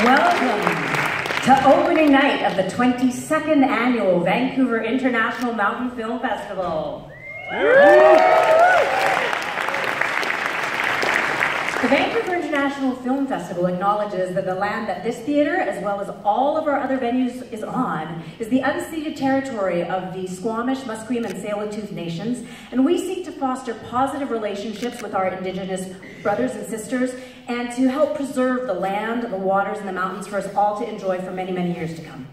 Welcome to opening night of the 22nd annual Vancouver International Mountain Film Festival. The Vancouver International Film Festival acknowledges that the land that this theatre, as well as all of our other venues, is on, is the unceded territory of the Squamish, Musqueam, and Tsleil-Waututh nations, and we seek to foster positive relationships with our Indigenous brothers and sisters, and to help preserve the land, the waters, and the mountains for us all to enjoy for many, many years to come.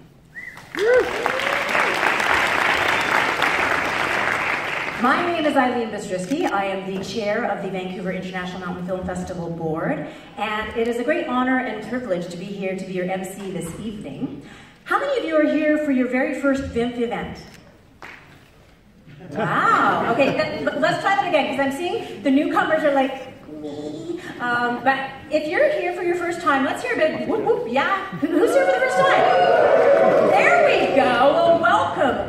My name is Eileen Bistrisky. I am the chair of the Vancouver International Mountain Film Festival Board, and it is a great honor and privilege to be here to be your MC this evening. How many of you are here for your very first VIMFF event? Wow, okay, let's try that again, because I'm seeing the newcomers are like, but if you're here for your first time, let's hear a bit, whoop, whoop, yeah. Who's here for the first time? There we go.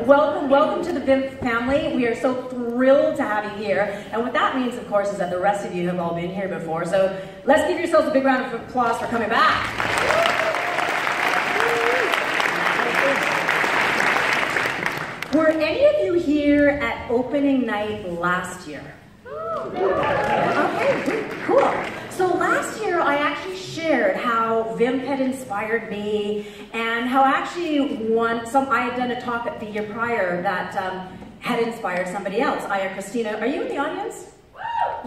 Well, welcome to the VIMFF family. We are so thrilled to have you here. And what that means, of course, is that the rest of you have all been here before. So let's give yourselves a big round of applause for coming back. Were any of you here at opening night last year? Okay, cool. So last year I actually shared how VIMFF had inspired me, and how actually I had done a talk the year prior that had inspired somebody else. Aya Christina, are you in the audience?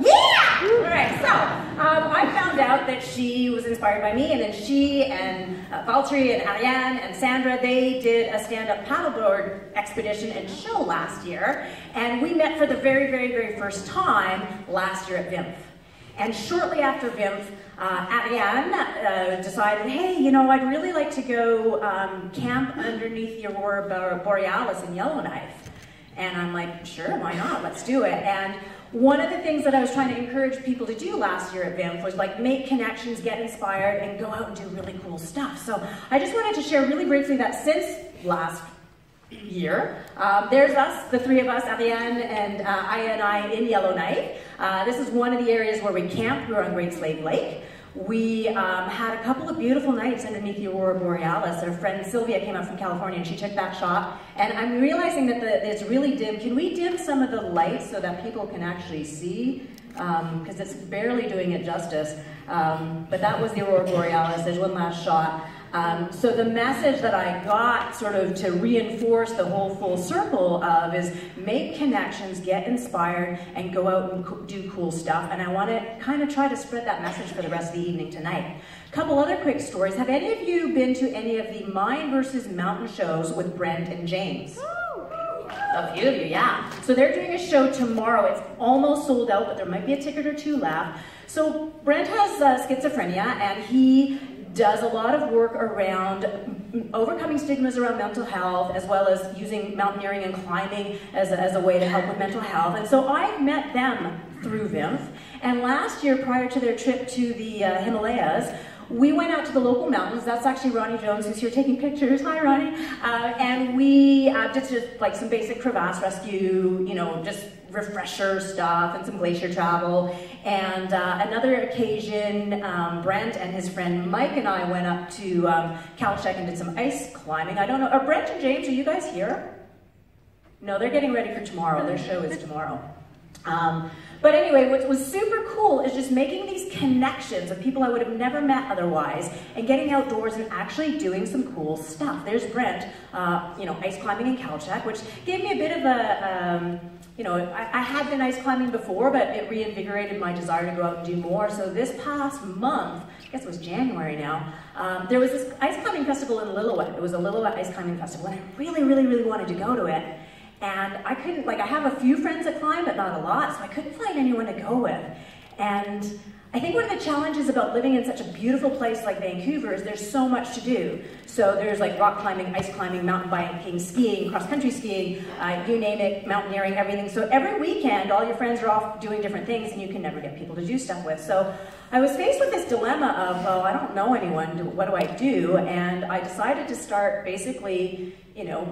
Yeah! All right, so I found out that she was inspired by me, and then she and Valtteri and Ariane and Sandra, they did a stand-up paddleboard expedition and show last year, and we met for the very, very, very first time last year at VIMFF. And shortly after VIMFF, Ariane decided, hey, you know, I'd really like to go camp underneath the aurora borealis in Yellowknife. And I'm like, sure, why not? Let's do it. And one of the things that I was trying to encourage people to do last year at VIMFF was like make connections, get inspired, and go out and do really cool stuff. So I just wanted to share really briefly that since last year, there's us, the three of us, Ariane and Aya and I, in Yellowknife. This is one of the areas where we camped. We were on Great Slave Lake. We had a couple of beautiful nights underneath the aurora borealis. Our friend Sylvia came up from California and she took that shot. And I'm realizing that it's really dim. Can we dim some of the lights so that people can actually see? Because it's barely doing it justice. But that was the aurora borealis. There's one last shot. So the message that I got sort of to reinforce the whole full circle of is make connections, get inspired, and go out and do cool stuff. And I want to kind of try to spread that message for the rest of the evening tonight. A couple other quick stories. Have any of you been to any of the Mind versus Mountain shows with Brent and James? A few of you, yeah. So they're doing a show tomorrow. It's almost sold out, but there might be a ticket or two left. So Brent has schizophrenia, and he does a lot of work around overcoming stigmas around mental health, as well as using mountaineering and climbing as a way to help with mental health. And so I met them through VIMFF. And last year, prior to their trip to the Himalayas, we went out to the local mountains. That's actually Ronnie Jones, who's here taking pictures. Hi, Ronnie. And we did just like some basic crevasse rescue, you know, just refresher stuff and some glacier travel. And another occasion, Brent and his friend Mike and I went up to Calchek and did some ice climbing. I don't know, are Brent and James, are you guys here? No, they're getting ready for tomorrow. Their show is tomorrow. But anyway, what was super cool is just making these connections of people I would have never met otherwise, and getting outdoors and actually doing some cool stuff. There's Brent, you know, ice climbing in Calchek, which gave me a bit of a, you know, I had been ice climbing before, but it reinvigorated my desire to go out and do more. So this past month, I guess it was January now, there was this ice climbing festival in Lillooet. It was a Lillooet Ice Climbing Festival, and I really, really, really wanted to go to it. And I couldn't, like, I have a few friends that climb, but not a lot, so I couldn't find anyone to go with. And I think one of the challenges about living in such a beautiful place like Vancouver is there's so much to do. So there's like rock climbing, ice climbing, mountain biking, skiing, cross-country skiing, you name it, mountaineering, everything. So every weekend, all your friends are off doing different things, and you can never get people to do stuff with. So I was faced with this dilemma of, well, I don't know anyone, what do I do? And I decided to start basically, you know,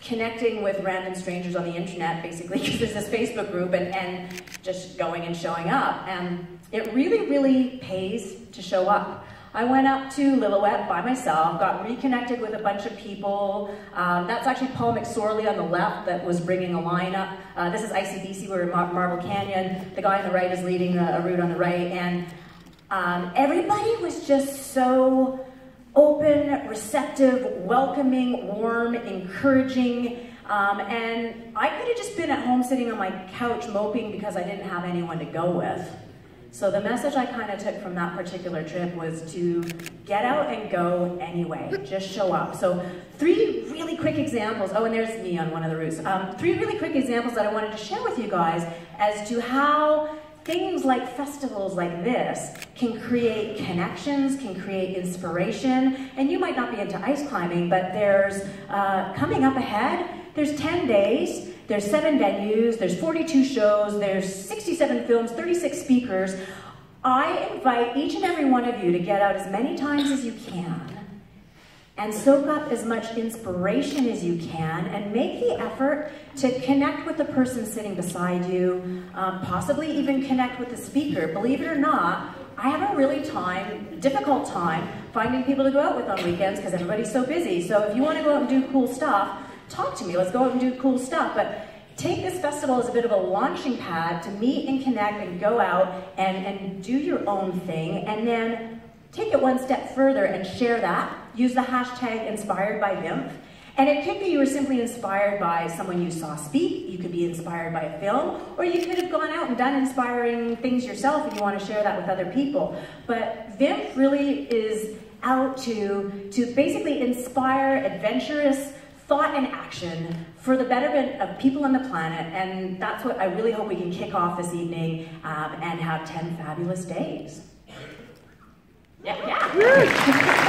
connecting with random strangers on the internet, basically, because there's this Facebook group, and just going and showing up. And it really, really pays to show up. I went up to Lillooet by myself, got reconnected with a bunch of people. That's actually Paul McSorley on the left that was bringing a line up. This is ICBC, we're in Marble Canyon. The guy on the right is leading a route on the right. And everybody was just so open, receptive, welcoming, warm, encouraging. And I could have just been at home sitting on my couch moping because I didn't have anyone to go with. So the message I kind of took from that particular trip was to get out and go anyway, just show up. So 3 really quick examples, oh, and there's me on one of the routes. 3 really quick examples that I wanted to share with you guys as to how things like festivals like this can create connections, can create inspiration. And you might not be into ice climbing, but there's, coming up ahead, there's 10 days, there's 7 venues, there's 42 shows, there's 67 films, 36 speakers. I invite each and every one of you to get out as many times as you can and soak up as much inspiration as you can and make the effort to connect with the person sitting beside you, possibly even connect with the speaker. Believe it or not, I have a really difficult time finding people to go out with on weekends because everybody's so busy. So if you want to go out and do cool stuff, talk to me, let's go out and do cool stuff. But take this festival as a bit of a launching pad to meet and connect and go out and do your own thing, and then take it one step further and share that. Use the hashtag inspired by VIMFF. And it could be you were simply inspired by someone you saw speak, you could be inspired by a film, or you could have gone out and done inspiring things yourself and you want to share that with other people. But VIMFF really is out to basically inspire adventurous thought and action for the betterment of people on the planet, and that's what I really hope we can kick off this evening and have 10 fabulous days. Yeah.